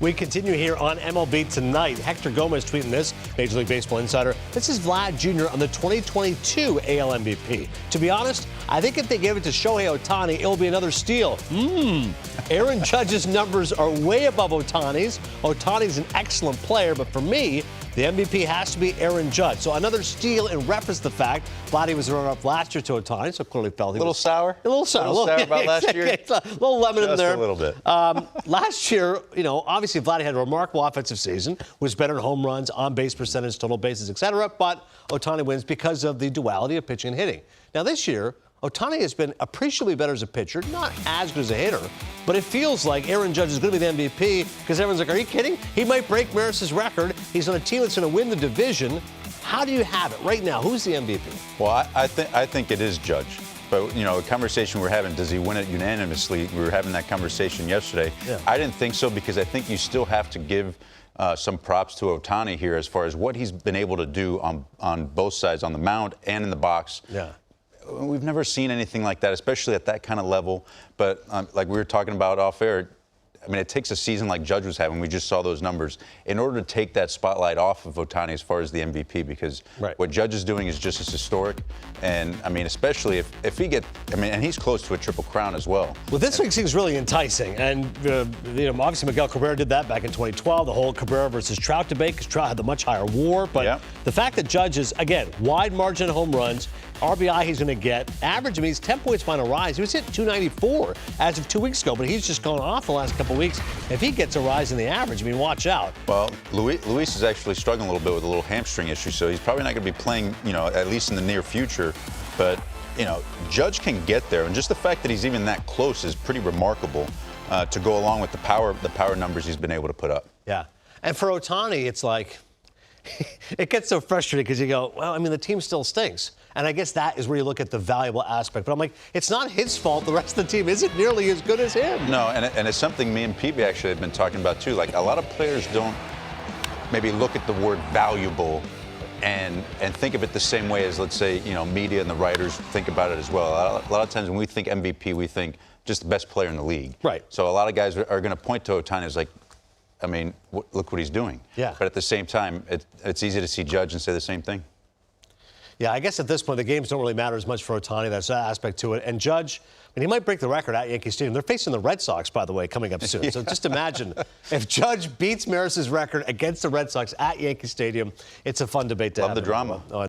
We continue here on MLB Tonight. Hector Gomez tweeting this, Major League Baseball insider. This is Vlad Jr. on the 2022 AL MVP. To be honest, I think if they give it to Shohei Ohtani, it'll be another steal. Aaron Judge's numbers are way above Ohtani's. Ohtani's an excellent player, but for me, the MVP has to be Aaron Judge. So another steal in reference to the fact Vladdy was runner-up last year to Ohtani, so clearly felt he was sour? A little sour. A little sour about last year? A little lemon in there. Just a little bit. Last year, obviously Vladdy had a remarkable offensive season, was better in home runs, on-base percentage, total bases, etc. But Ohtani wins because of the duality of pitching and hitting. Now this year, Ohtani has been appreciably better as a pitcher, not as good as a hitter, but it feels like Aaron Judge is going to be the MVP because everyone's like, are you kidding? He might break Maris's record. He's on a team that's going to win the division. How do you have it right now? Who's the MVP? Well, I think it is Judge. But, a conversation we're having, does he win it unanimously? We were having that conversation yesterday. Yeah. I didn't think so because I think you still have to give some props to Ohtani here as far as what he's been able to do on both sides, on the mound and in the box. Yeah. We've never seen anything like that, especially at that kind of level. But like we were talking about off air, I mean, it takes a season like Judge was having. We just saw those numbers in order to take that spotlight off of Ohtani as far as the MVP, because what Judge is doing is just as historic. And I mean, especially if he and he's close to a triple crown as well. Well, this week seems really enticing. And, obviously Miguel Cabrera did that back in 2012, the whole Cabrera versus Trout debate, because Trout had the much higher WAR. But the fact that Judge is, again, wide margin of home runs, RBI he's going to get, average, he's 10 points behind a rise. He was hit 294 as of 2 weeks ago, but he's just gone off the last couple of weeks. If he gets a rise in the average, watch out. Well, Luis is actually struggling a little bit with a little hamstring issue, so he's probably not going to be playing, at least in the near future. But, Judge can get there, and just the fact that he's even that close is pretty remarkable to go along with the power numbers he's been able to put up. Yeah, and for Ohtani, it's like, it gets so frustrating because you go, well, the team still stinks. And I guess that is where you look at the valuable aspect. But I'm like, it's not his fault. The rest of the team isn't nearly as good as him. No, and it's something me and PB actually have been talking about, too. Like, a lot of players don't maybe look at the word valuable and think of it the same way as, let's say, media and the writers think about it as well. A lot of times when we think MVP, we think just the best player in the league. Right. So a lot of guys are going to point to Ohtani as like, look what he's doing. Yeah. But at the same time, it's easy to see Judge and say the same thing. Yeah, I guess at this point, the games don't really matter as much for Ohtani. That's that aspect to it. And Judge, he might break the record at Yankee Stadium. They're facing the Red Sox, by the way, coming up soon. So just imagine if Judge beats Maris's record against the Red Sox at Yankee Stadium. It's a fun debate to have. Love the drama.